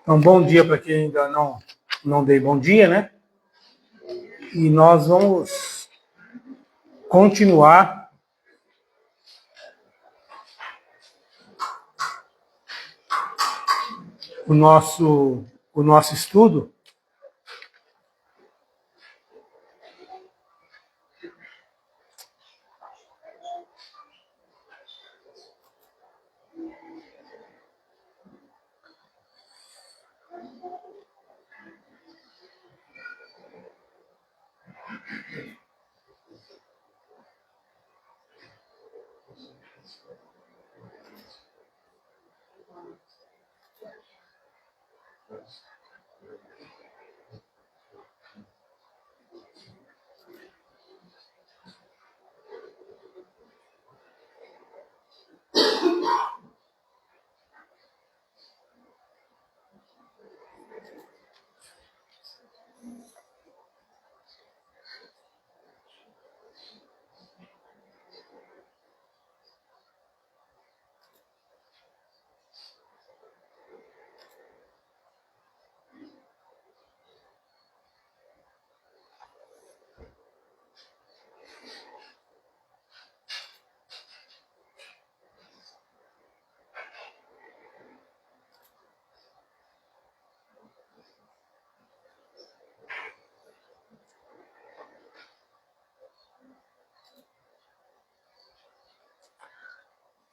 Um bom dia para quem ainda não dei bom dia, né? E nós vamos continuar o nosso estudo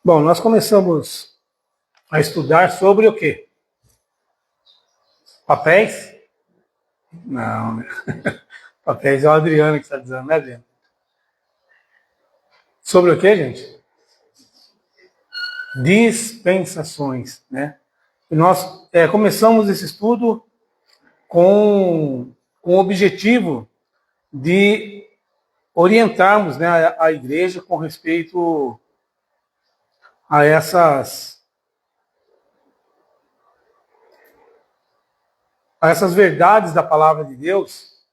Bom, nós começamos a estudar sobre o quê? Papéis? Não, né? Papéis é o Adriano que está dizendo, né, Adriano? Sobre o quê, gente? Dispensações, né? E nós começamos esse estudo com o objetivo de orientarmos, né, a igreja com respeito a essas verdades da palavra de Deus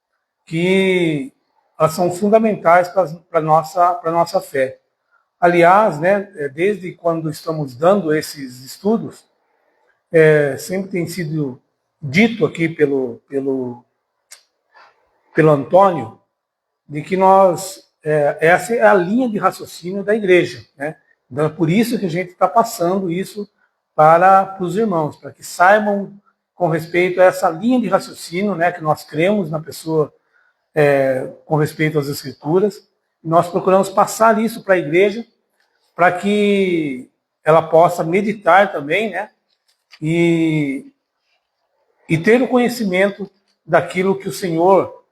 que elas são fundamentais para a nossa fé. Aliás, né, desde quando estamos dando esses estudos, sempre tem sido dito aqui pelo Antônio, de que essa é a linha de raciocínio da igreja, né? Então, é por isso que a gente está passando isso para os irmãos, para que saibam com respeito a essa linha de raciocínio, né, que nós cremos na pessoa com respeito às escrituras. Nós procuramos passar isso para a igreja, para que ela possa meditar também, né, e ter o conhecimento daquilo que o Senhor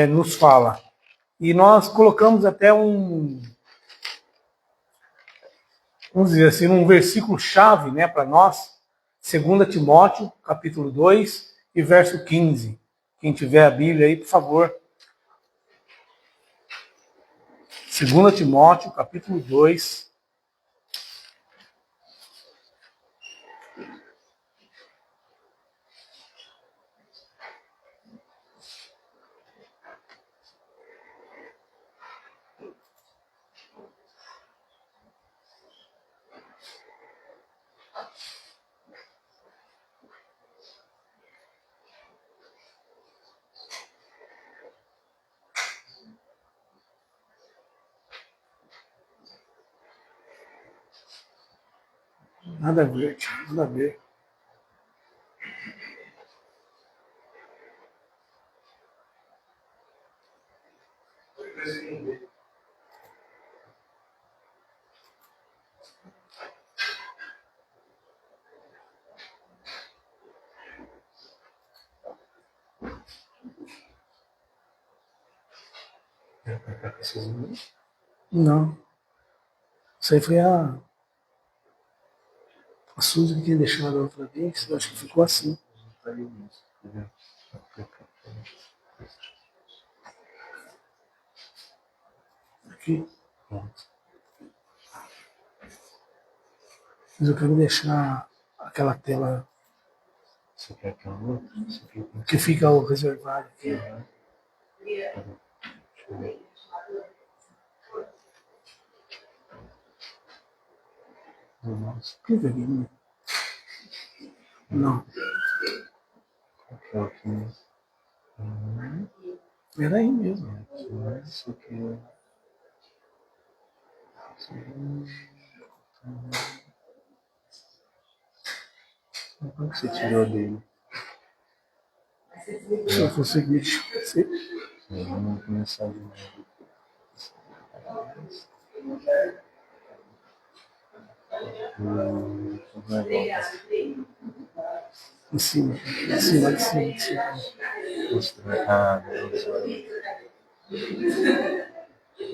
nos fala. E nós colocamos até vamos dizer assim, um versículo-chave, né, para nós, 2 Timóteo, capítulo 2 e verso 15. Quem tiver a Bíblia aí, por favor. 2 Timóteo, capítulo 2. Nada a ver, nada a ver. Não. Isso aí foi a Suzy que tinha deixado a outra vez. Eu acho que ficou assim. Aqui. Mas eu quero deixar aquela tela que fica o reservado aqui. Que vergonha. Não. Era aí mesmo. Isso aqui. Como que você tirou dele? Se eu conseguir. Vamos começar de novo. Em cima, em cima, em cima, em cima.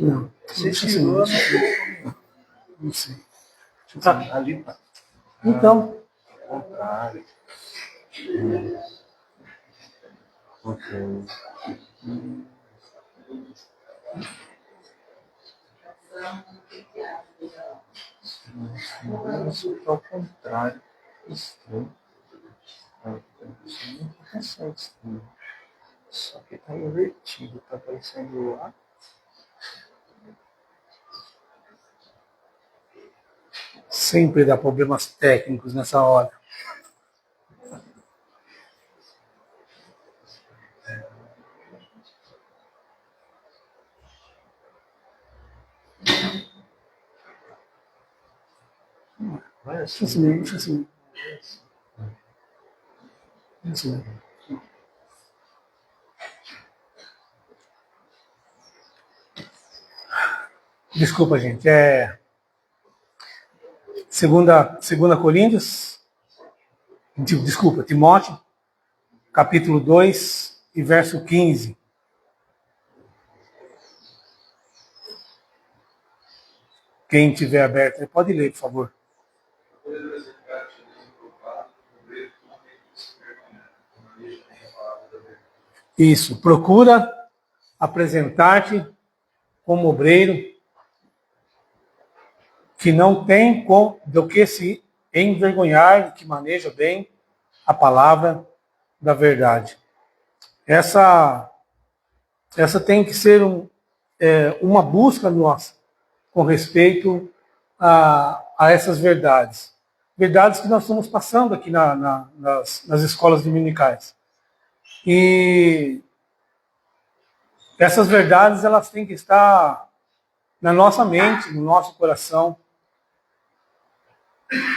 Não, Você tirou, não sei. ali tá. Então, Contrário. Ok. Isso tá ao contrário. Estranho. Isso não tá pensando estranho. Só que tá invertido, tá aparecendo lá. sempre dá problemas técnicos nessa hora. Vai Deixa assim. assim mesmo, deixa assim. Assim mesmo. Desculpa, gente. Segunda Coríntios, desculpa, Timóteo, capítulo 2 e verso 15. Quem tiver aberto, pode ler, por favor. Isso, procura apresentar-te como obreiro que não tem do que se envergonhar, que maneja bem a palavra da verdade. Essa tem que ser uma busca nossa com respeito a essas verdades. Verdades que nós estamos passando aqui nas escolas dominicais. E essas verdades elas têm que estar na nossa mente, no nosso coração,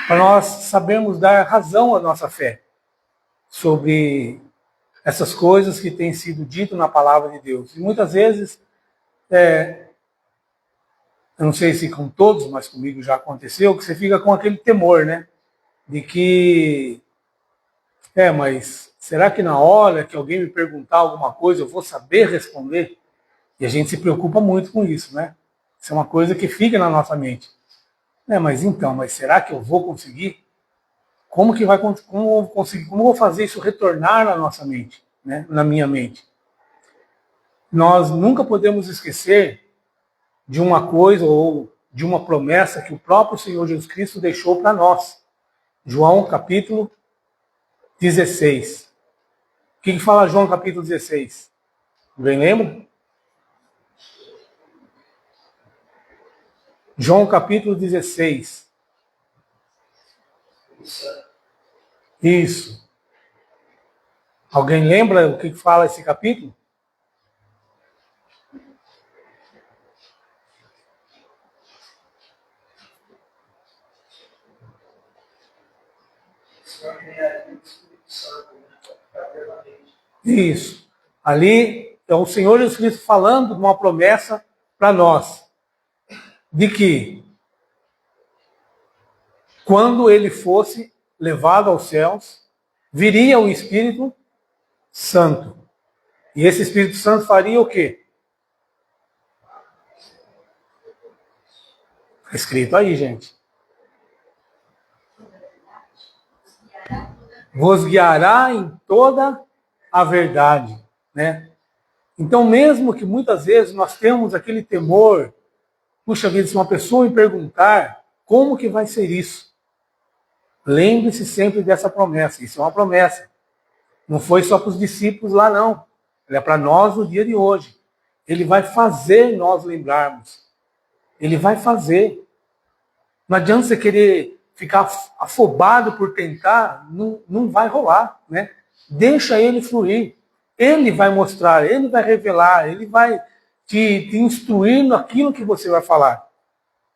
para nós sabermos dar razão à nossa fé sobre essas coisas que têm sido dito na palavra de Deus. E muitas vezes, eu não sei se com todos, mas comigo já aconteceu, que você fica com aquele temor, né? De que, mas será que na hora que alguém me perguntar alguma coisa eu vou saber responder? E a gente se preocupa muito com isso, né? Isso é uma coisa que fica na nossa mente. Mas será que eu vou conseguir? Como que vai como eu vou conseguir? Como eu vou fazer isso retornar na nossa mente, né? Na minha mente? Nós nunca podemos esquecer de uma coisa ou de uma promessa que o próprio Senhor Jesus Cristo deixou para nós. João capítulo 16. O que fala João capítulo 16? Alguém lembra? João capítulo 16. Isso. Alguém lembra o que fala esse capítulo? Isso. Ali é o Senhor Jesus Cristo falando de uma promessa para nós. De que quando ele fosse levado aos céus, viria o Espírito Santo. E esse Espírito Santo faria o quê? Está escrito aí, gente. Vos guiará em toda a verdade, né? Então, mesmo que muitas vezes nós temos aquele temor, puxa vida, se uma pessoa me perguntar como que vai ser isso, lembre-se sempre dessa promessa. Isso é uma promessa. Não foi só para os discípulos lá, não. Ela é para nós no dia de hoje. Ele vai fazer nós lembrarmos. Ele vai fazer. Não adianta você querer ficar afobado por tentar, não vai rolar, né? Deixa ele fluir. Ele vai mostrar, ele vai revelar, ele vai te instruir naquilo que você vai falar.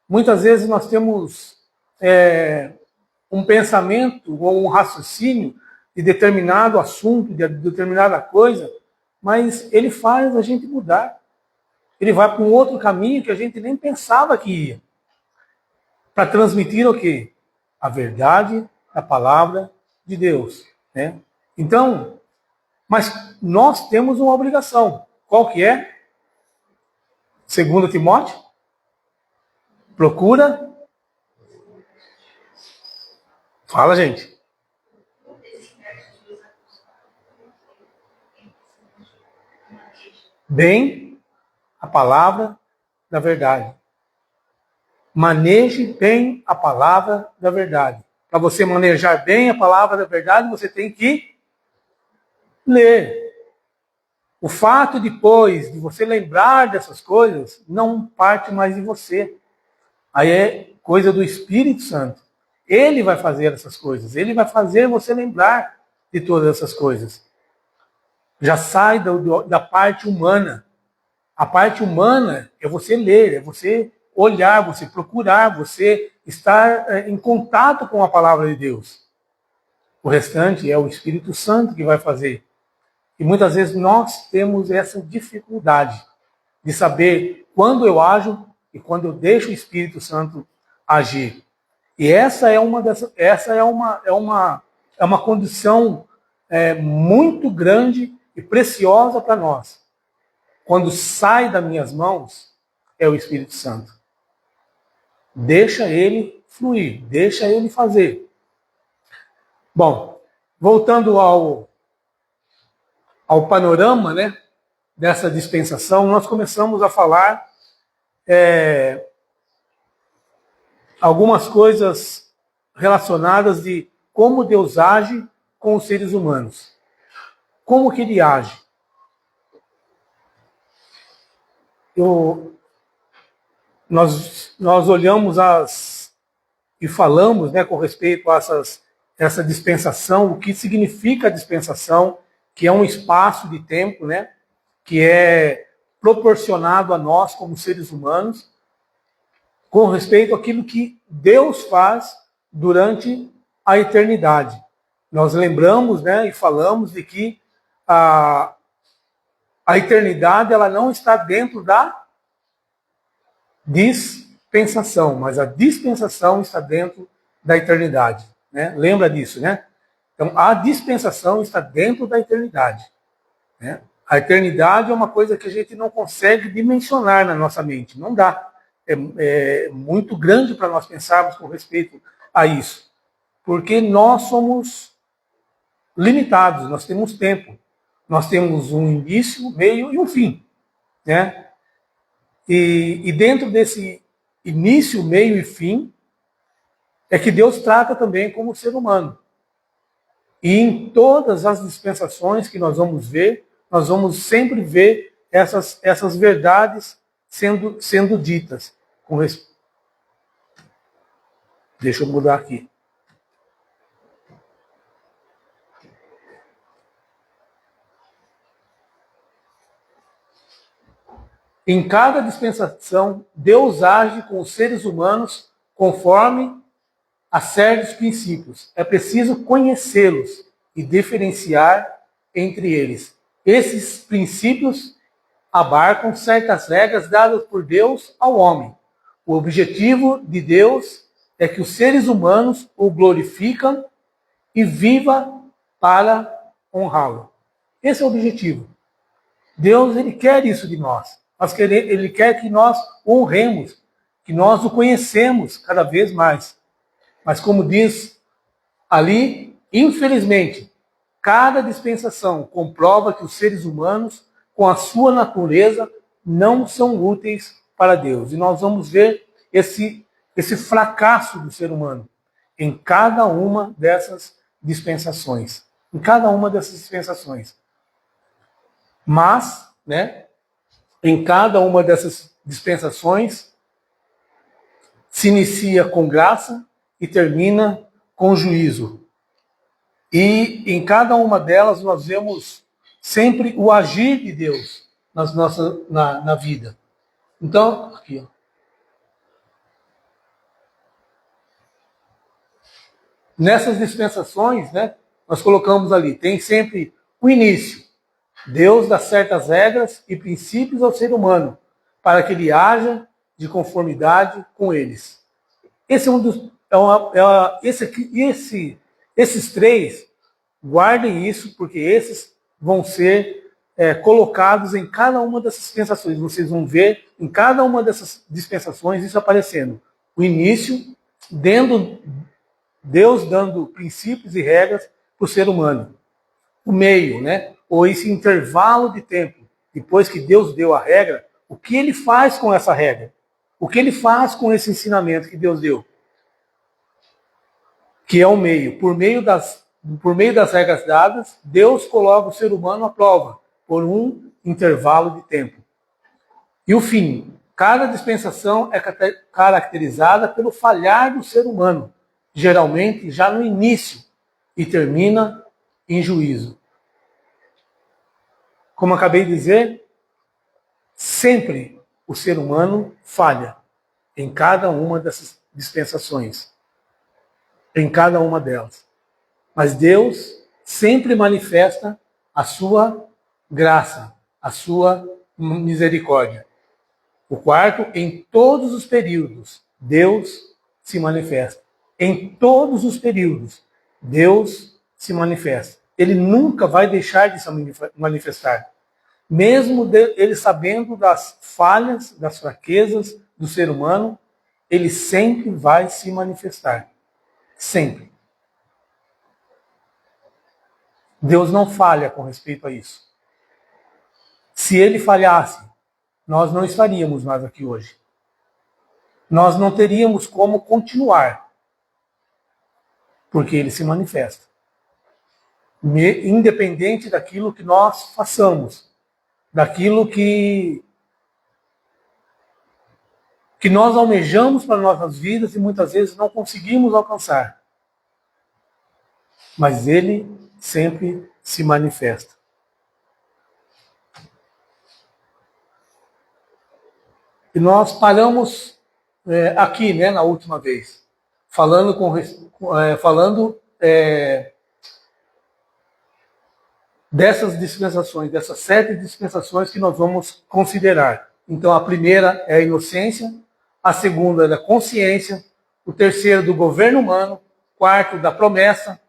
Muitas vezes nós temos um pensamento ou um raciocínio de determinado assunto, de determinada coisa, mas ele faz a gente mudar. Ele vai para um outro caminho que a gente nem pensava que ia. Para transmitir o quê? A verdade, a palavra de Deus. Né? Então, mas nós temos uma obrigação. Qual que é? 2 Timóteo? Procura. Fala, gente. Bem a palavra da verdade. Maneje bem a palavra da verdade. Para você manejar bem a palavra da verdade, você tem que ler. O fato depois de você lembrar dessas coisas não parte mais de você. Aí é coisa do Espírito Santo. Ele vai fazer essas coisas. Ele vai fazer você lembrar de todas essas coisas. Já sai da parte humana. A parte humana é você ler, é você olhar, você procurar, você estar em contato com a palavra de Deus. O restante é o Espírito Santo que vai fazer. E muitas vezes nós temos essa dificuldade de saber quando eu ajo e quando eu deixo o Espírito Santo agir. E essa é uma condição muito grande e preciosa para nós. Quando sai das minhas mãos, é o Espírito Santo. Deixa ele fluir, deixa ele fazer. Bom, voltando ao panorama, né, dessa dispensação, nós começamos a falar algumas coisas relacionadas de como Deus age com os seres humanos. Como que ele age? Nós olhamos e falamos, né, com respeito a essa dispensação, o que significa a dispensação, que é um espaço de tempo, né, que é proporcionado a nós como seres humanos, com respeito àquilo que Deus faz durante a eternidade. Nós lembramos, né, e falamos de que a eternidade ela não está dentro da dispensação, mas a dispensação está dentro da eternidade. Né? Lembra disso, né? Então, a dispensação está dentro da eternidade. Né? A eternidade é uma coisa que a gente não consegue dimensionar na nossa mente. Não dá. É muito grande para nós pensarmos com respeito a isso. Porque nós somos limitados, nós temos tempo. Nós temos um início, meio e um fim. Né? E dentro desse início, meio e fim, é que Deus trata também como ser humano. E em todas as dispensações que nós vamos ver, nós vamos sempre ver essas verdades sendo ditas. Deixa eu mudar aqui. Em cada dispensação, Deus age com os seres humanos conforme a certos princípios. É preciso conhecê-los e diferenciar entre eles. Esses princípios abarcam certas regras dadas por Deus ao homem. O objetivo de Deus é que os seres humanos o glorificam e vivam para honrá-lo. Esse é o objetivo. Deus ele quer isso de nós. Ele quer que nós o honremos, que nós o conhecemos cada vez mais. Mas como diz ali, infelizmente, cada dispensação comprova que os seres humanos, com a sua natureza, não são úteis para Deus. E nós vamos ver esse fracasso do ser humano em cada uma dessas dispensações. Em cada uma dessas dispensações. Mas, né, em cada uma dessas dispensações, se inicia com graça e termina com juízo. E em cada uma delas nós vemos sempre o agir de Deus na vida. Então, aqui, ó. Nessas dispensações, né, nós colocamos ali, tem sempre o início. Deus dá certas regras e princípios ao ser humano, para que ele haja de conformidade com eles. Esse é um dos. Esses três, guardem isso, porque esses vão ser colocados em cada uma dessas dispensações. Vocês vão ver em cada uma dessas dispensações isso aparecendo. O início, Deus dando princípios e regras para o ser humano. O meio, né? Ou esse intervalo de tempo, depois que Deus deu a regra, o que ele faz com essa regra? O que ele faz com esse ensinamento que Deus deu? Que é o meio. Por meio das regras dadas, Deus coloca o ser humano à prova por um intervalo de tempo. E o fim. Cada dispensação é caracterizada pelo falhar do ser humano, geralmente já no início, e termina em juízo. Como acabei de dizer, sempre o ser humano falha em cada uma dessas dispensações, em cada uma delas. Mas Deus sempre manifesta a sua graça, a sua misericórdia. O quarto, em todos os períodos, Deus se manifesta. Em todos os períodos, Deus se manifesta. Ele nunca vai deixar de se manifestar. Mesmo ele sabendo das falhas, das fraquezas do ser humano, ele sempre vai se manifestar. Sempre. Deus não falha com respeito a isso. Se ele falhasse, nós não estaríamos mais aqui hoje. Nós não teríamos como continuar, porque ele se manifesta. Independente daquilo que nós façamos, daquilo que nós almejamos para nossas vidas e muitas vezes não conseguimos alcançar. Mas ele sempre se manifesta. E nós paramos aqui, né, na última vez, falando dessas dispensações, dessas 7 dispensações que nós vamos considerar. Então, a primeira é a inocência, a segunda é a consciência, o terceiro do governo humano, quarto da promessa,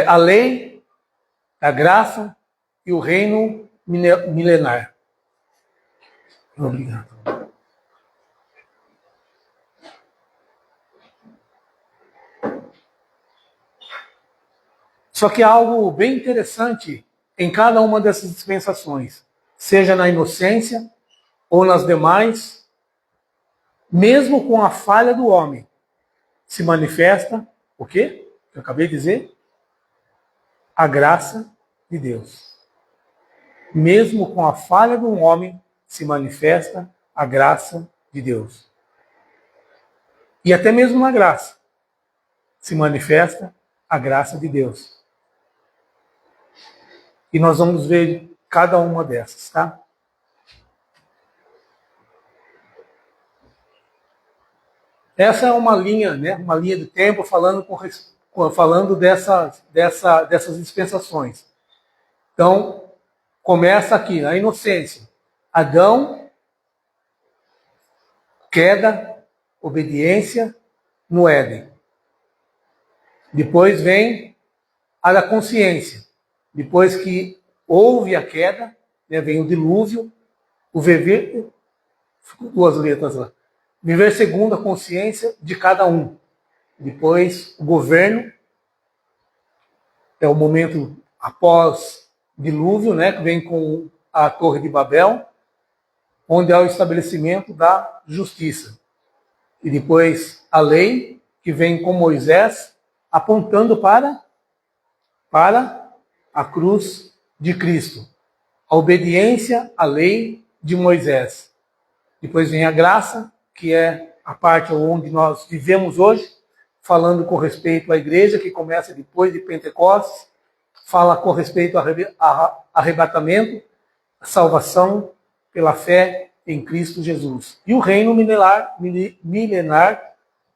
a lei, a graça e o reino milenar. Obrigado. Só que há algo bem interessante em cada uma dessas dispensações, seja na inocência ou nas demais, mesmo com a falha do homem, se manifesta o quê? Que eu acabei de dizer? A graça de Deus. Mesmo com a falha de um homem, se manifesta a graça de Deus. E até mesmo na graça se manifesta a graça de Deus. E nós vamos ver cada uma dessas, tá? Essa é uma linha, né? Uma linha de tempo falando dessas dispensações. Então, começa aqui, na inocência. Adão, queda, obediência no Éden. Depois vem a da consciência. Depois que houve a queda, né, vem o dilúvio, o viver, duas letras lá. Viver segundo a consciência de cada um. Depois o governo, é o momento após dilúvio, né, que vem com a Torre de Babel, onde há o estabelecimento da justiça. E depois a lei, que vem com Moisés, apontando para a cruz de Cristo. A obediência à lei de Moisés. Depois vem a graça, que é a parte onde nós vivemos hoje, falando com respeito à igreja, que começa depois de Pentecostes, fala com respeito ao arrebatamento, a salvação pela fé em Cristo Jesus. E o reino milenar,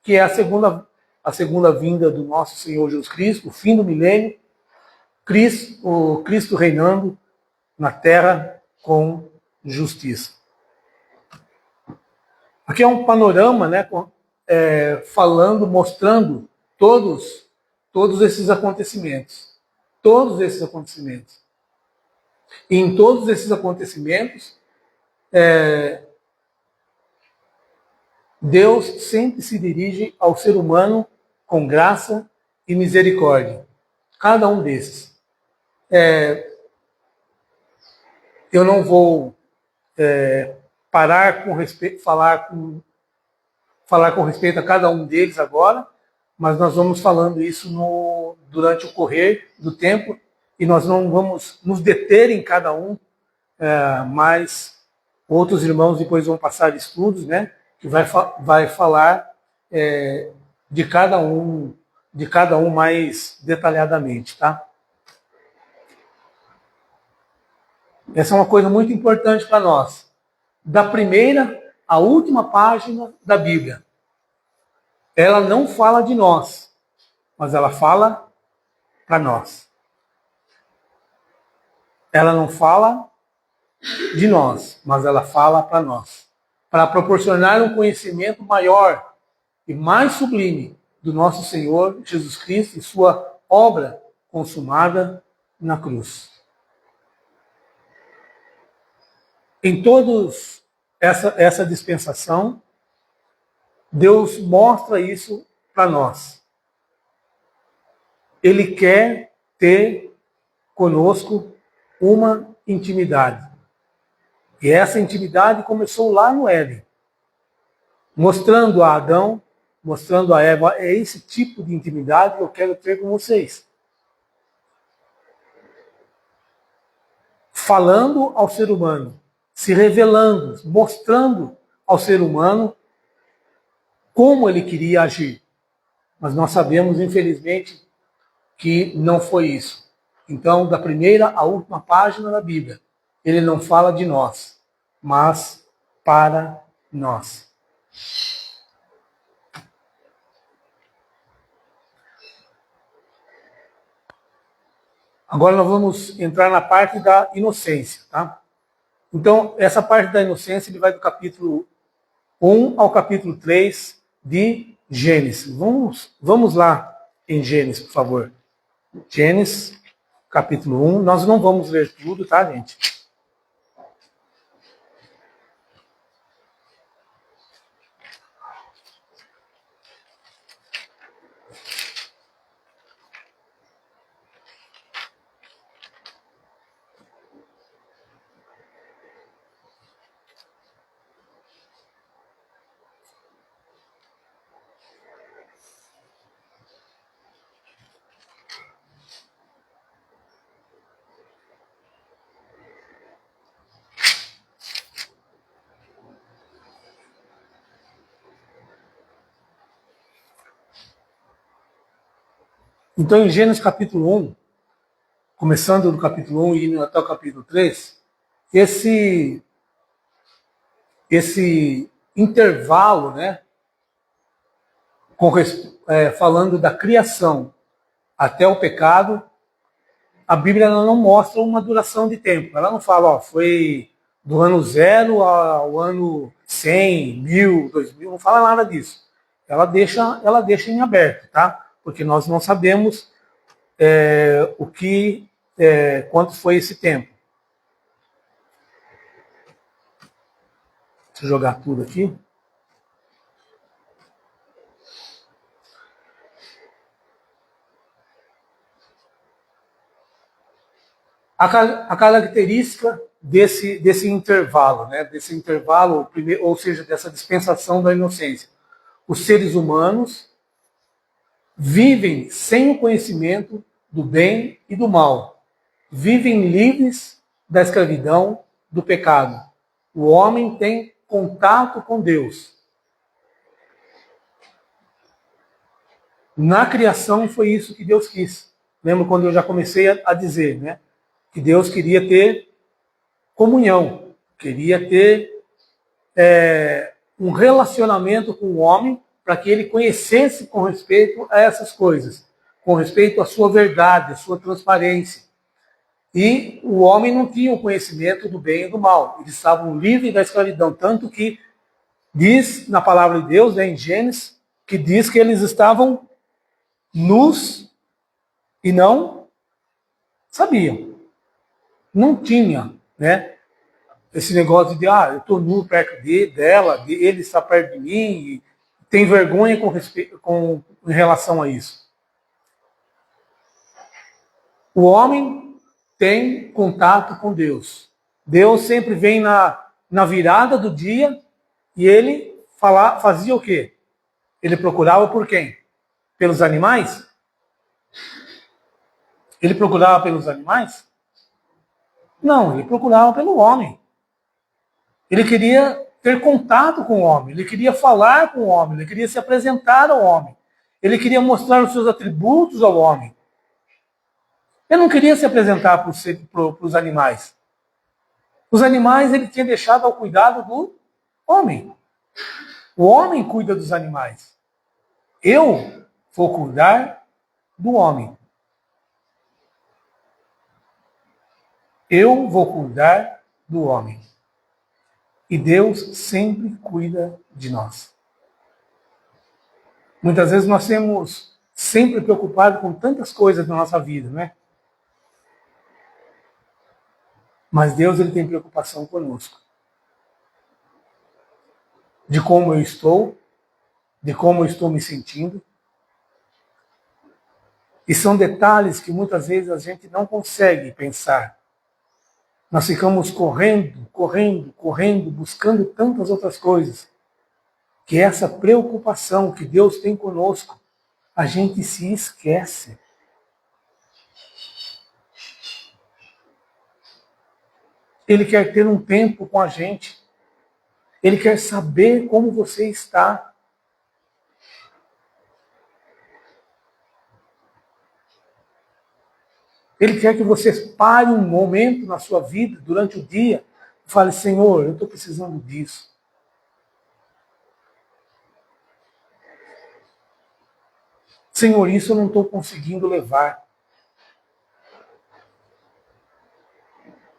que é a segunda vinda do nosso Senhor Jesus Cristo, o fim do milênio, o Cristo reinando na terra com justiça. Aqui é um panorama, né, falando, mostrando todos esses acontecimentos. Todos esses acontecimentos. E em todos esses acontecimentos, Deus sempre se dirige ao ser humano com graça e misericórdia. Cada um desses. Eu não vou parar falar com respeito a cada um deles agora, mas nós vamos falando isso durante o correr do tempo e nós não vamos nos deter em cada um, mas outros irmãos depois vão passar estudos, né, que vai falar de cada um mais detalhadamente, tá? Essa é uma coisa muito importante para nós. Da primeira à última página da Bíblia, ela não fala de nós, mas ela fala para nós. Ela não fala de nós, mas ela fala para nós. Para proporcionar um conhecimento maior e mais sublime do nosso Senhor Jesus Cristo e sua obra consumada na cruz. Em todos essa dispensação, Deus mostra isso para nós. Ele quer ter conosco uma intimidade. E essa intimidade começou lá no Éden, mostrando a Adão, mostrando a Eva, é esse tipo de intimidade que eu quero ter com vocês. Falando ao ser humano, se revelando, mostrando ao ser humano como ele queria agir. Mas nós sabemos, infelizmente, que não foi isso. Então, da primeira à última página da Bíblia, ele não fala de nós, mas para nós. Agora nós vamos entrar na parte da inocência, tá? Então, essa parte da inocência ele vai do capítulo 1 ao capítulo 3 de Gênesis. Vamos lá em Gênesis, por favor. Gênesis, capítulo 1. Nós não vamos ler tudo, tá, gente? Então, em Gênesis capítulo 1, começando do capítulo 1 e indo até o capítulo 3, esse intervalo, né, falando da criação até o pecado, a Bíblia ela não mostra uma duração de tempo. Ela não fala, ó, foi do ano 0 ao ano 100, 1000, 2000, não fala nada disso. Ela deixa em aberto, tá? Porque nós não sabemos quanto foi esse tempo. Deixa eu jogar tudo aqui. A característica desse intervalo, né? Desse intervalo, ou seja, dessa dispensação da inocência. Os seres humanos vivem sem o conhecimento do bem e do mal. Vivem livres da escravidão, do pecado. O homem tem contato com Deus. Na criação foi isso que Deus quis. Lembra quando eu já comecei a dizer, né? Que Deus queria ter comunhão, queria ter um relacionamento com o homem para que ele conhecesse com respeito a essas coisas, com respeito à sua verdade, à sua transparência. E o homem não tinha o conhecimento do bem e do mal. Eles estavam livres da escravidão, tanto que diz na palavra de Deus, né, em Gênesis, que diz que eles estavam nus e não sabiam. Não tinha, né, esse negócio de, eu estou nu perto dela, ele está perto de mim, e tem vergonha em relação a isso. O homem tem contato com Deus. Deus sempre vem na virada do dia e ele fazia o quê? Ele procurava por quem? Pelos animais? Ele procurava pelos animais? Não, ele procurava pelo homem. Ele queria ter contato com o homem, ele queria falar com o homem, ele queria se apresentar ao homem. Ele queria mostrar os seus atributos ao homem. Ele não queria se apresentar para os animais. Os animais ele tinha deixado ao cuidado do homem. O homem cuida dos animais. Eu vou cuidar do homem. Eu vou cuidar do homem. E Deus sempre cuida de nós. Muitas vezes nós temos sempre preocupados com tantas coisas na nossa vida, não é? Mas Deus ele tem preocupação conosco. De como eu estou, de como eu estou me sentindo. E são detalhes que muitas vezes a gente não consegue pensar. Nós ficamos correndo, buscando tantas outras coisas, que essa preocupação que Deus tem conosco, a gente se esquece. Ele quer ter um tempo com a gente. Ele quer saber como você está. Ele quer que você pare um momento na sua vida, durante o dia, e fale, Senhor, eu estou precisando disso. Senhor, isso eu não estou conseguindo levar.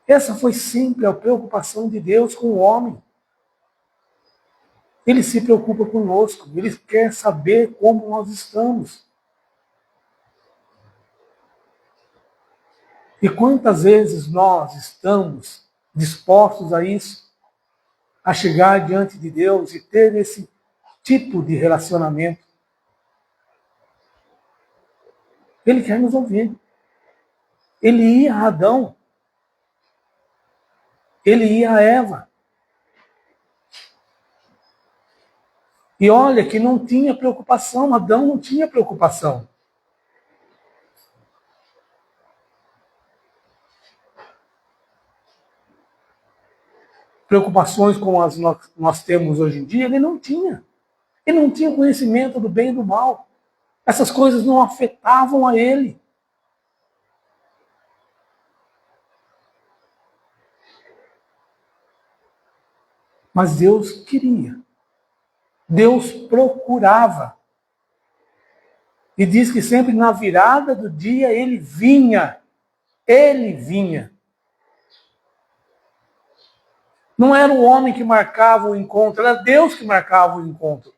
Essa foi sempre a preocupação de Deus com o homem. Ele se preocupa conosco, ele quer saber como nós estamos. E quantas vezes nós estamos dispostos a isso, a chegar diante de Deus e ter esse tipo de relacionamento? Ele quer nos ouvir. Ele ia a Adão. Ele ia a Eva. E olha que não tinha preocupação, Adão não tinha preocupação. Preocupações como as nós temos hoje em dia, ele não tinha. Ele não tinha conhecimento do bem e do mal. Essas coisas não afetavam a ele. Mas Deus queria. Deus procurava. E diz que sempre na virada do dia ele vinha. Ele vinha. Não era o homem que marcava o encontro, era Deus que marcava o encontro.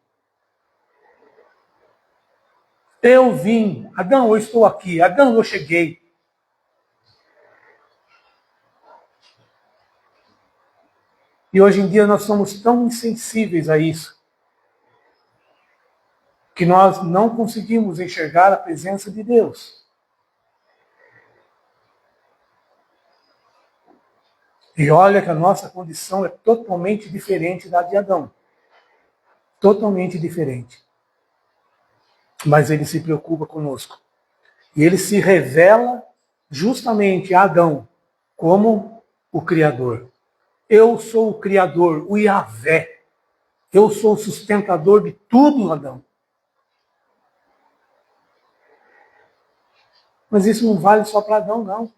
Eu vim. Adão, eu estou aqui. Adão, eu cheguei. E hoje em dia nós somos tão insensíveis a isso, que nós não conseguimos enxergar a presença de Deus. E olha que a nossa condição é totalmente diferente da de Adão. Totalmente diferente. Mas ele se preocupa conosco. E ele se revela justamente a Adão como o Criador. Eu sou o Criador, o Yahvé. Eu sou o sustentador de tudo, Adão. Mas isso não vale só para Adão, não.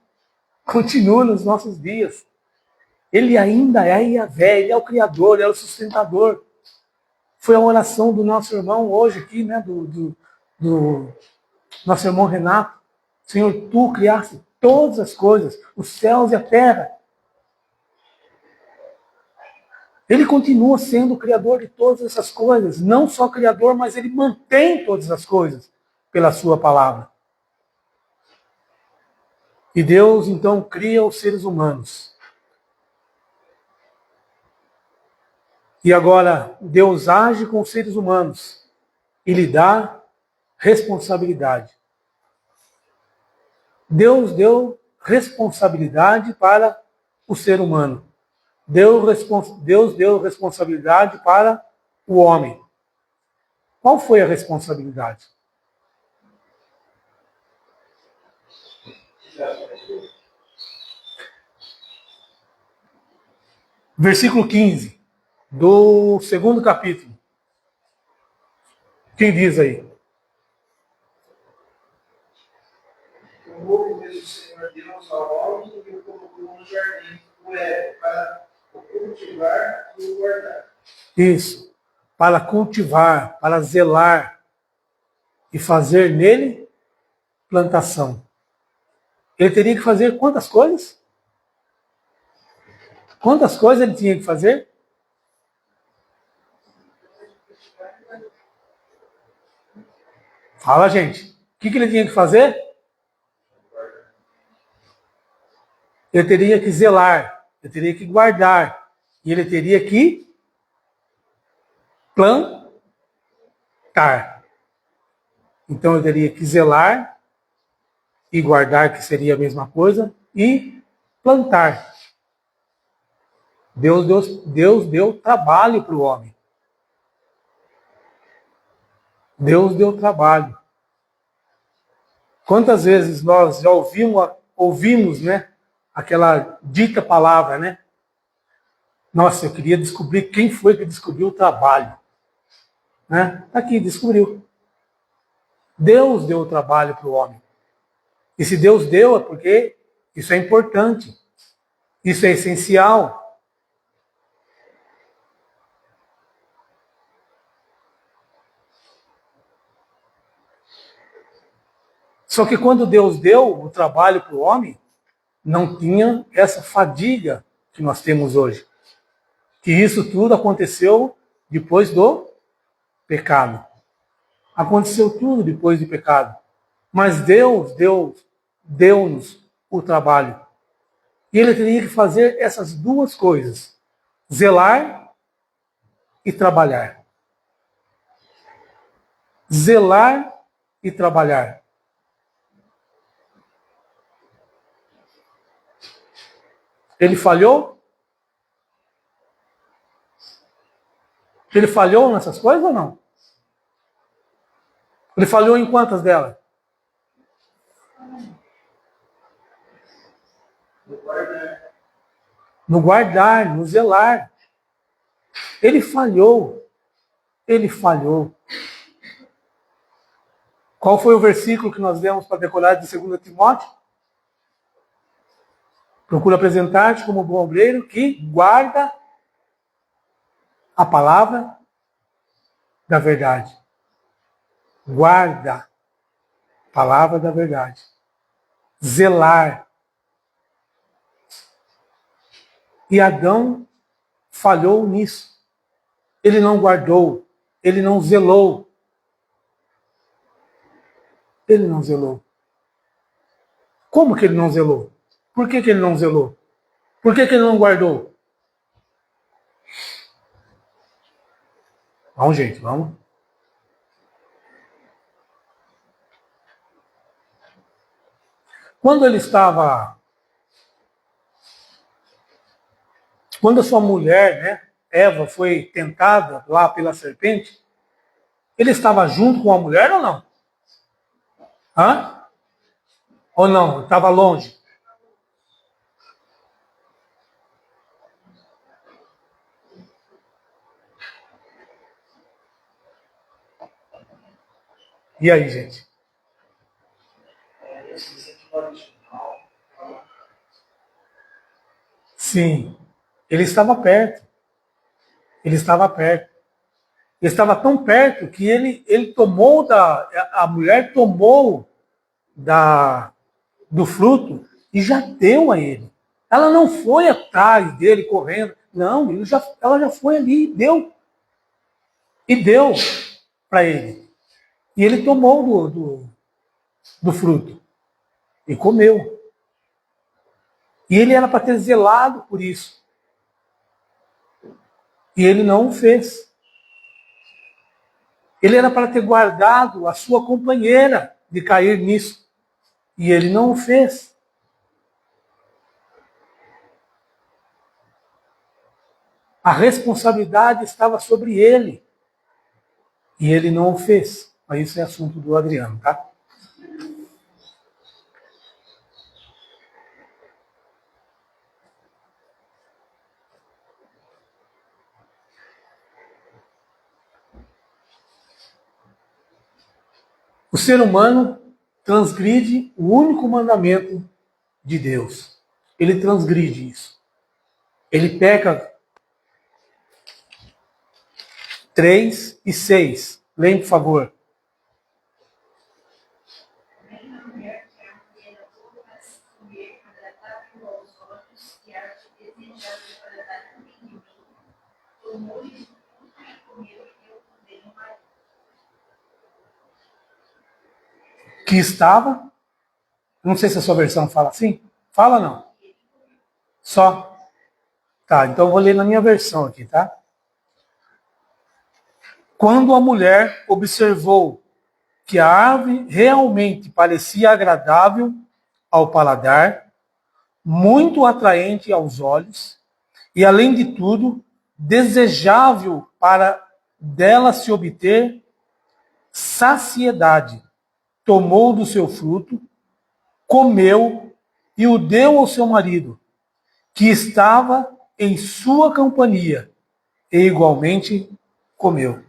Continua nos nossos dias. Ele ainda é Yahvé, ele é o Criador, ele é o sustentador. Foi a oração do nosso irmão hoje aqui, né? Do nosso irmão Renato. Senhor, tu criaste todas as coisas, os céus e a terra. Ele continua sendo o Criador de todas essas coisas. Não só Criador, mas ele mantém todas as coisas pela sua palavra. E Deus, então, cria os seres humanos. E agora, Deus age com os seres humanos e lhe dá responsabilidade. Deus deu responsabilidade para o ser humano. Deus deu responsabilidade para o homem. Qual foi a responsabilidade? Versículo 15 do 2º capítulo. Quem diz aí? Tomou mesmo o Senhor Deus ao homem e o colocou no jardim do Éden para o cultivar e o guardar. Isso. Para cultivar, para zelar e fazer nele plantação. Ele teria que fazer quantas coisas? Quantas coisas ele tinha que fazer? Fala, gente. O que ele tinha que fazer? Ele teria que zelar, ele teria que guardar, e ele teria que plantar. Então ele teria que zelar e guardar, que seria a mesma coisa, e plantar. Deus deu trabalho para o homem. Deus deu trabalho. Quantas vezes nós já ouvimos, né, aquela dita palavra, né? Nossa, eu queria descobrir quem foi que descobriu o trabalho. Né? Aqui, descobriu. Deus deu o trabalho para o homem. E se Deus deu, é porque isso é importante. Isso é essencial. Só que quando Deus deu o trabalho para o homem, não tinha essa fadiga que nós temos hoje. Que isso tudo aconteceu depois do pecado. Aconteceu tudo depois do pecado. Mas Deus deu-nos o trabalho. E ele teria que fazer essas duas coisas: zelar e trabalhar. Zelar e trabalhar. Ele falhou? Ele falhou nessas coisas ou não? Ele falhou em quantas delas? No guardar, no zelar. Ele falhou. Ele falhou. Qual foi o versículo que nós demos para decorar de 2 Timóteo? Procura apresentar-te como bom obreiro que guarda a palavra da verdade. Guarda a palavra da verdade. Zelar. E Adão falhou nisso. Ele não guardou. Ele não zelou. Ele não zelou. Como que ele não zelou? Por que ele não zelou? Por que ele não guardou? Vamos, gente, vamos. Quando ele estava... Quando a sua mulher, né, Eva, foi tentada lá pela serpente, ele estava junto com a mulher ou não? Hã? Ou não? Estava longe? E aí, gente? Sim, ele estava perto. Ele estava perto. Ele estava tão perto que ele tomou a mulher tomou do fruto e já deu a ele. Ela não foi atrás dele correndo. Não, ela já foi ali e deu para ele. E ele tomou do fruto e comeu. E ele era para ter zelado por isso. E ele não o fez. Ele era para ter guardado a sua companheira de cair nisso. E ele não o fez. A responsabilidade estava sobre ele. E ele não o fez. Mas isso é assunto do Adriano, tá? O ser humano transgride o único mandamento de Deus. Ele transgride isso. Ele peca 3 e 6. Leia, por favor. Que estava, não sei se a sua versão fala assim. Fala não. Só. Tá, então eu vou ler na minha versão aqui, tá? Quando a mulher observou que a árvore realmente parecia agradável ao paladar, muito atraente aos olhos e, além de tudo, desejável para dela se obter saciedade, tomou do seu fruto, comeu e o deu ao seu marido, que estava em sua companhia, e igualmente comeu.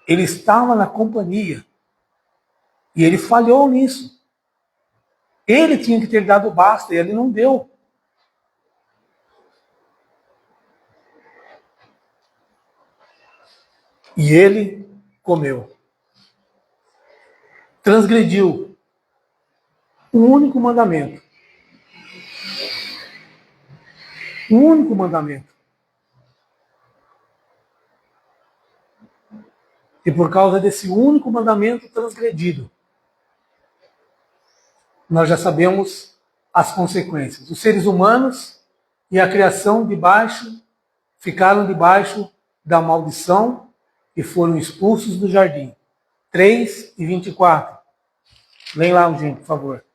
Ele estava na companhia e ele falhou nisso. Ele tinha que ter dado basta e ele não deu. E ele comeu. Transgrediu o único mandamento. O único mandamento. E por causa desse único mandamento transgredido, nós já sabemos as consequências. Os seres humanos e a criação ficaram debaixo da maldição e foram expulsos do jardim. 3 e 24. Leem lá, gente, por favor.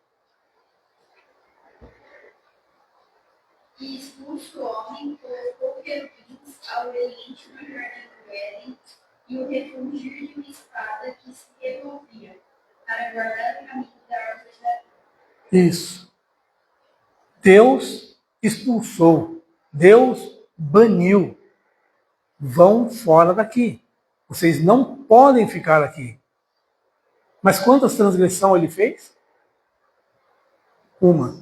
E expulso o homem, colocou querubins ao oriente do jardim do Éden, e o refugir de uma espada que se revolvia, para guardar o caminho da árvore da vida. Isso. Deus expulsou. Deus baniu. Vão fora daqui. Vocês não podem ficar aqui. Mas quantas transgressões ele fez? Uma.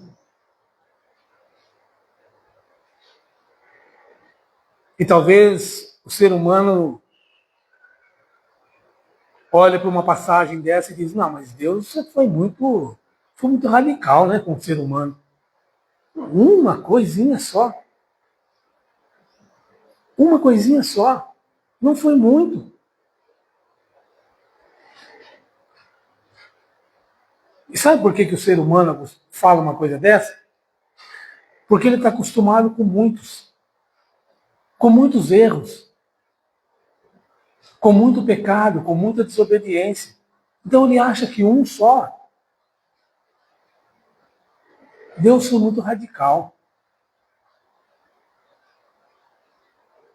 E talvez o ser humano olhe para uma passagem dessa e diz, não, mas Deus foi muito radical, né, com o ser humano. Uma coisinha só. Uma coisinha só. Não foi muito. E sabe por que o ser humano fala uma coisa dessa? Porque ele está acostumado com muitos erros, com muito pecado, com muita desobediência. Então ele acha que um só. Deus foi muito radical.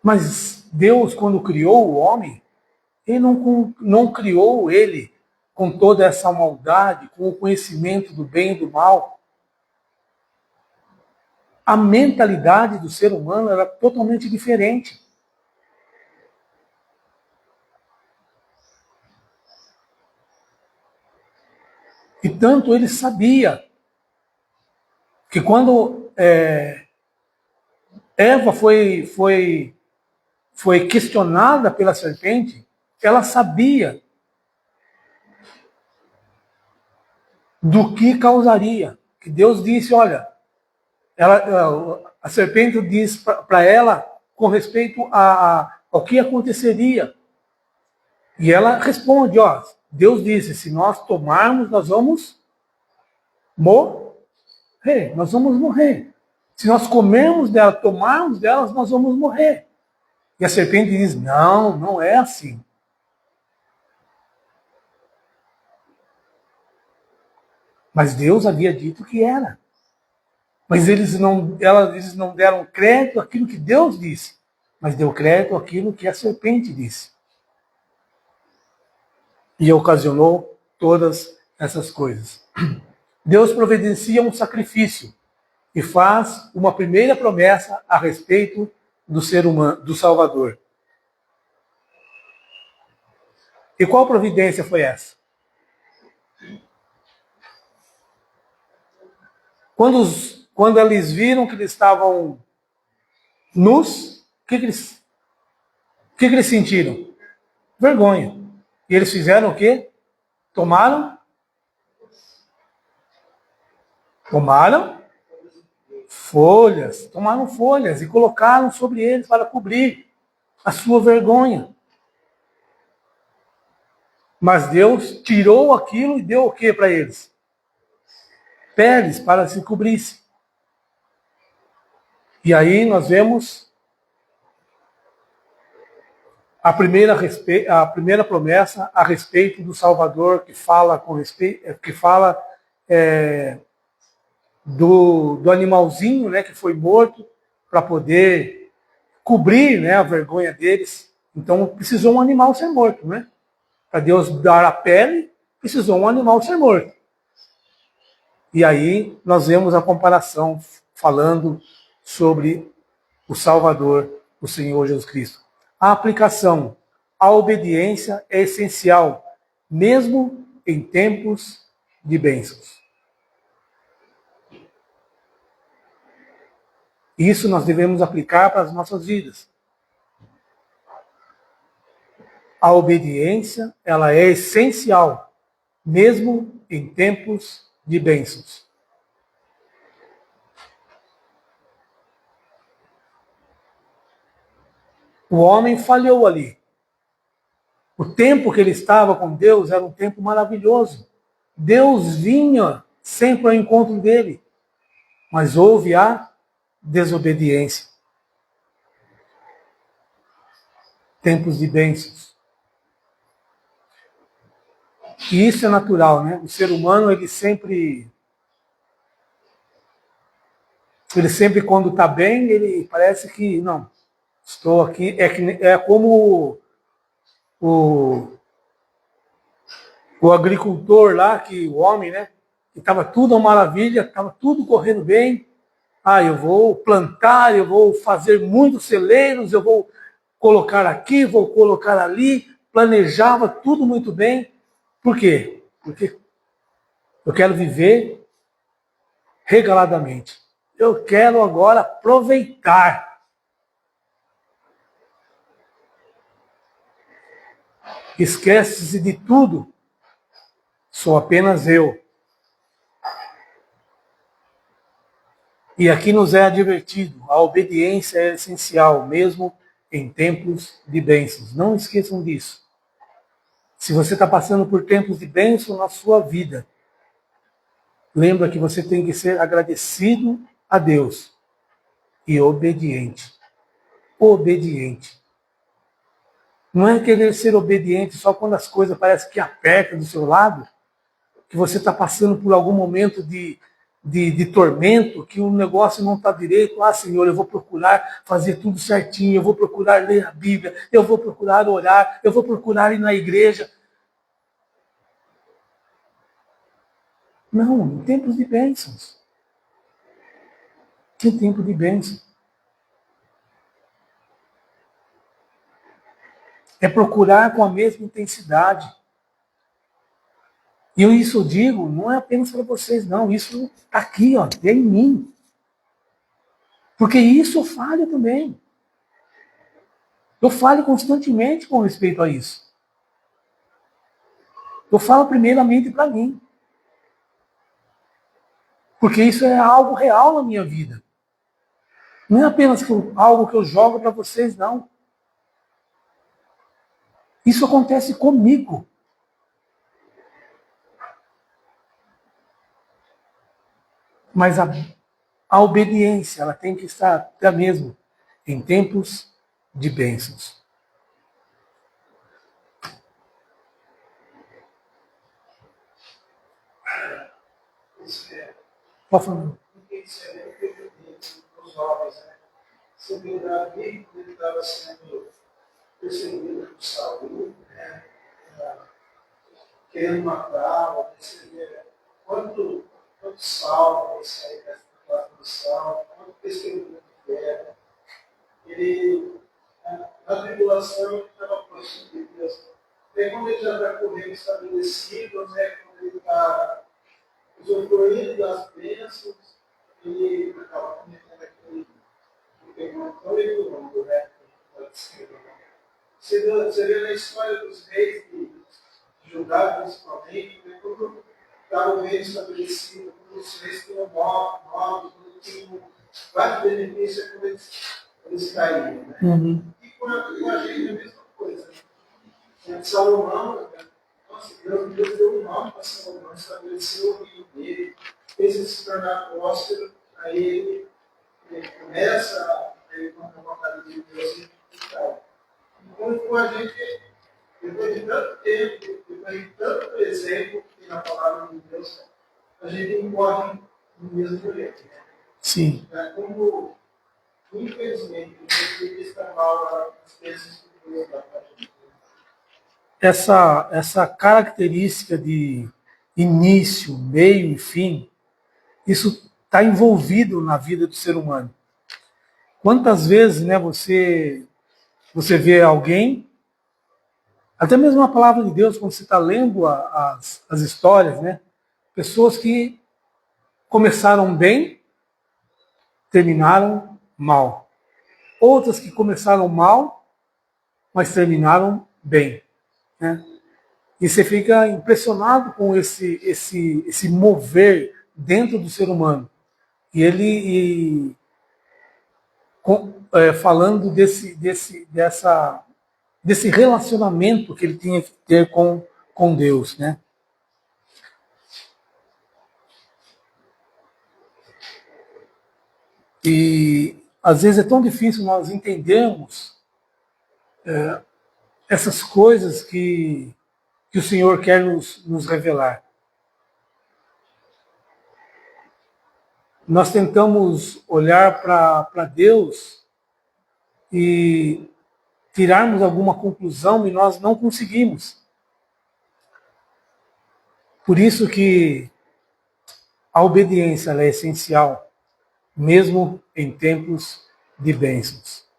Mas Deus, quando criou o homem, ele não criou ele com toda essa maldade, com o conhecimento do bem e do mal. A mentalidade do ser humano era totalmente diferente. E tanto ele sabia que quando Eva foi questionada pela serpente, ela sabia do que causaria. Que Deus disse, olha, a serpente diz para ela com respeito ao que aconteceria. E ela responde, ó, Deus disse, se nós tomarmos, nós vamos morrer. Nós vamos morrer. Se nós comermos dela, tomarmos delas, nós vamos morrer. E a serpente diz, não, não é assim. Mas Deus havia dito que era. Mas eles não deram crédito àquilo que Deus disse, mas deu crédito àquilo que a serpente disse. E ocasionou todas essas coisas. Deus providencia um sacrifício e faz uma primeira promessa a respeito do ser humano, do Salvador. E qual providência foi essa? Quando eles viram que eles estavam nus, o que eles sentiram? Vergonha. E eles fizeram o quê? Tomaram folhas e colocaram sobre eles para cobrir a sua vergonha. Mas Deus tirou aquilo e deu o que para eles? Peles para se cobrissem. E aí nós vemos a primeira promessa a respeito do Salvador, que fala do animalzinho, né, que foi morto para poder cobrir, né, a vergonha deles. Então precisou um animal ser morto, né? Para Deus dar a pele, precisou um animal ser morto. E aí nós vemos a comparação falando sobre o Salvador, o Senhor Jesus Cristo. A aplicação, a obediência é essencial, mesmo em tempos de bênçãos. Isso nós devemos aplicar para as nossas vidas. A obediência, ela é essencial, mesmo em tempos de bênçãos. O homem falhou ali. O tempo que ele estava com Deus era um tempo maravilhoso. Deus vinha sempre ao encontro dele, mas houve a desobediência. Tempos de bênçãos. E isso é natural, né? O ser humano, ele sempre quando está bem, ele parece que, não, estou aqui, é como o agricultor lá, o homem, né? Que estava tudo uma maravilha, estava tudo correndo bem. Ah, eu vou plantar, eu vou fazer muitos celeiros, eu vou colocar aqui, vou colocar ali. Planejava tudo muito bem. Por quê? Porque eu quero viver regaladamente. Eu quero agora aproveitar. Esquece-se de tudo. Sou apenas eu. E aqui nos é advertido, a obediência é essencial, mesmo em tempos de bênçãos. Não esqueçam disso. Se você está passando por tempos de bênção na sua vida, lembra que você tem que ser agradecido a Deus e obediente. Obediente. Não é querer ser obediente só quando as coisas parecem que apertam do seu lado, que você está passando por algum momento de tormento, que o negócio não está direito. Ah, Senhor, eu vou procurar fazer tudo certinho, eu vou procurar ler a Bíblia, eu vou procurar orar, eu vou procurar ir na igreja. Não, em tempos de bênçãos. Em tempo de bênção. É procurar com a mesma intensidade. E eu isso digo, não é apenas para vocês, não. Isso está aqui, ó, é em mim. Porque isso eu falho também. Eu falho constantemente com respeito a isso. Eu falo primeiramente para mim. Porque isso é algo real na minha vida. Não é apenas algo que eu jogo para vocês, não. Isso acontece comigo. Mas a obediência, ela tem que estar até mesmo em tempos de bênçãos. Pode falar. Isso é bem pertinente para os jovens, né? Você viu Davi, ele estava sendo perseguido por Saul, né? Querendo matá-lo, perceber quanto salmo isso aí dessa tradução, quanto perseguido que era. Ele, na tribulação, ele estava próximo de Deus. Daí, quando ele já está correndo estabelecido, né? Quando ele está usufruindo das bênçãos, ele acaba cometendo aquele pecado tão hediondo, né? Você vê na história dos reis de Judá, principalmente, né? Quando estava o rei estabelecido, quando os reis tinham nome, quando tinham vários benefícios, quando eles caíam. Né? Uhum. E com a gente é a mesma coisa. Né? Salomão, nossa, Deus deu um nome para Salomão, estabeleceu o reino dele, fez ele se tornar próspero, aí ele começa a ir com a vontade de Deus e tal. Então, com a gente, depois de tanto tempo, depois de tanto exemplo que tem na palavra de Deus, a gente incorre no mesmo jeito. Né? Sim. É como, infelizmente, a gente está mal as bênçãos que Deus dá para a gente. Essa característica de início, meio e fim, isso está envolvido na vida do ser humano. Quantas vezes, né, você vê alguém, até mesmo a palavra de Deus, quando você está lendo as histórias, né, pessoas que começaram bem, terminaram mal. Outras que começaram mal, mas terminaram bem. Né? E você fica impressionado com esse mover dentro do ser humano. E ele falando desse relacionamento que ele tinha que ter com Deus. Né? E às vezes é tão difícil nós entendermos essas coisas que o Senhor quer nos revelar. Nós tentamos olhar para Deus e tirarmos alguma conclusão e nós não conseguimos. Por isso que a obediência é essencial, mesmo em tempos de bênçãos.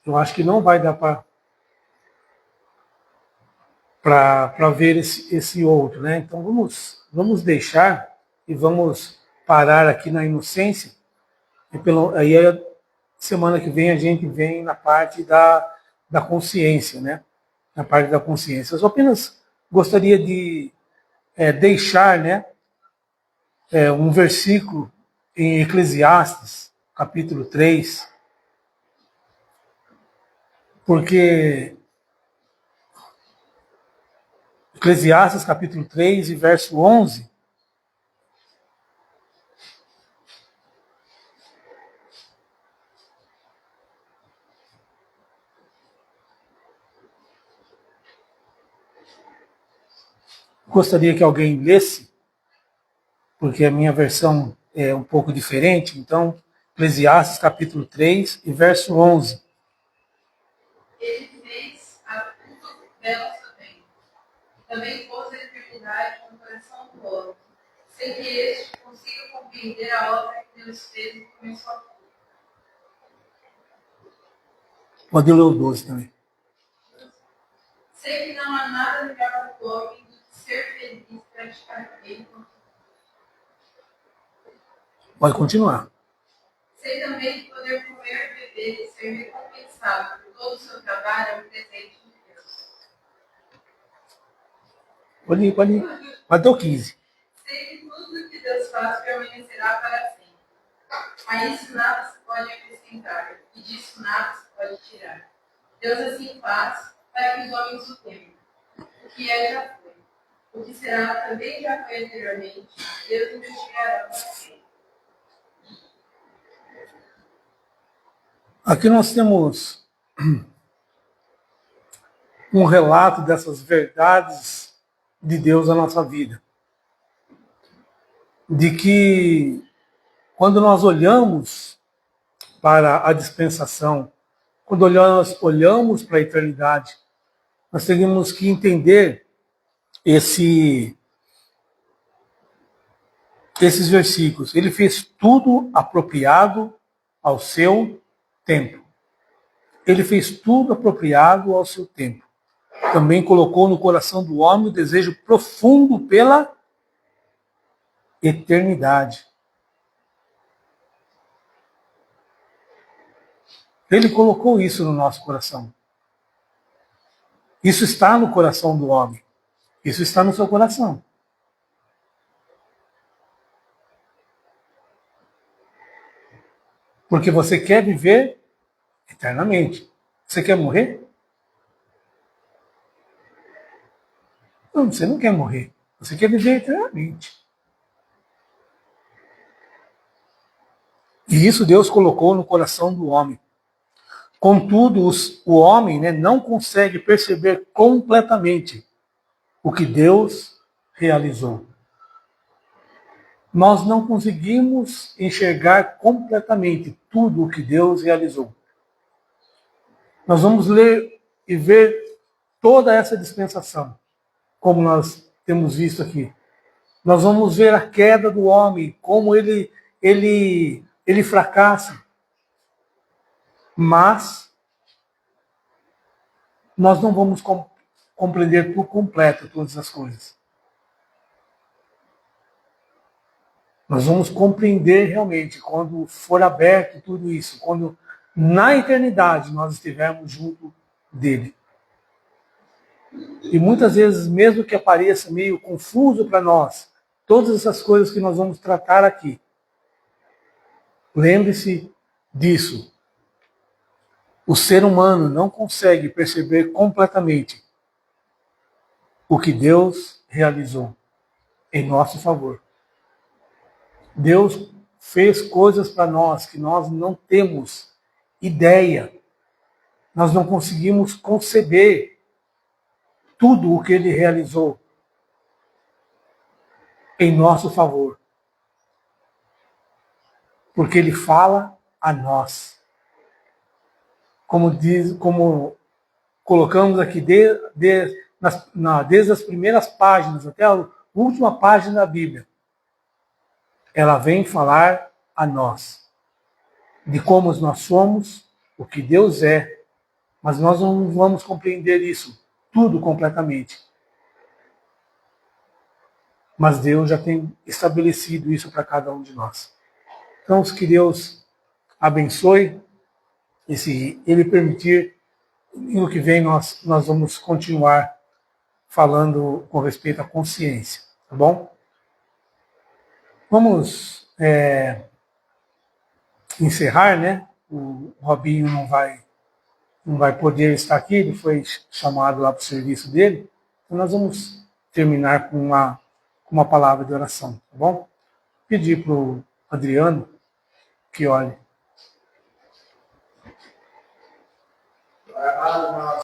Eu acho que não vai dar para ver esse outro, né? Então vamos deixar e vamos parar aqui na inocência. Aí semana que vem a gente vem na parte da consciência, né? Na parte da consciência. Eu só apenas gostaria de deixar, né, um versículo em Eclesiastes, capítulo 3, porque Eclesiastes, capítulo 3 e verso 11, gostaria que alguém lesse, porque a minha versão é um pouco diferente. Então, Eclesiastes capítulo 3 e verso 11. Ele fez a tudo belos também. Também pôs a eternidade no coração do homem, sem que este consiga compreender a obra que Deus fez e começou a tudo. Pode ler o 12 também. Sei que não há nada melhor para o homem do que ser feliz, praticar bem. Pode continuar. Sei também que poder comer, beber e ser recompensado por todo o seu trabalho é um presente de Deus. Pode ir. Até o 15. Sei que tudo que Deus faz permanecerá para sempre. A isso nada se pode acrescentar, e disso nada se pode tirar. Deus assim faz para que os homens o temam. O que é já foi. O que será também já foi anteriormente. Deus investigará para sempre. Aqui nós temos um relato dessas verdades de Deus na nossa vida. De que quando nós olhamos para a dispensação, quando nós olhamos para a eternidade, nós temos que entender esses versículos. Ele fez tudo apropriado ao seu tempo. Ele fez tudo apropriado ao seu tempo. Também colocou no coração do homem o desejo profundo pela eternidade. Ele colocou isso no nosso coração. Isso está no coração do homem. Isso está no seu coração. Porque você quer viver eternamente. Você quer morrer? Não, você não quer morrer. Você quer viver eternamente. E isso Deus colocou no coração do homem. Contudo, o homem não consegue perceber completamente o que Deus realizou. Nós não conseguimos enxergar completamente tudo o que Deus realizou. Nós vamos ler e ver toda essa dispensação, como nós temos visto aqui. Nós vamos ver a queda do homem, como ele fracassa. Mas nós não vamos compreender por completo todas as coisas. Nós vamos compreender realmente quando for aberto tudo isso, quando na eternidade nós estivermos junto dele. E muitas vezes, mesmo que apareça meio confuso para nós, todas essas coisas que nós vamos tratar aqui, lembre-se disso. O ser humano não consegue perceber completamente o que Deus realizou em nosso favor. Deus fez coisas para nós que nós não temos ideia. Nós não conseguimos conceber tudo o que Ele realizou em nosso favor. Porque Ele fala a nós. Como colocamos aqui desde as primeiras páginas até a última página da Bíblia, ela vem falar a nós de como nós somos, o que Deus é, mas nós não vamos compreender isso tudo completamente. Mas Deus já tem estabelecido isso para cada um de nós. Então, que Deus abençoe, e se Ele permitir, no que vem nós vamos continuar falando com respeito à consciência, tá bom? Vamos encerrar, né? O Robinho não vai poder estar aqui, ele foi chamado lá para o serviço dele. Então nós vamos terminar com uma palavra de oração, tá bom? Pedir para o Adriano que olhe.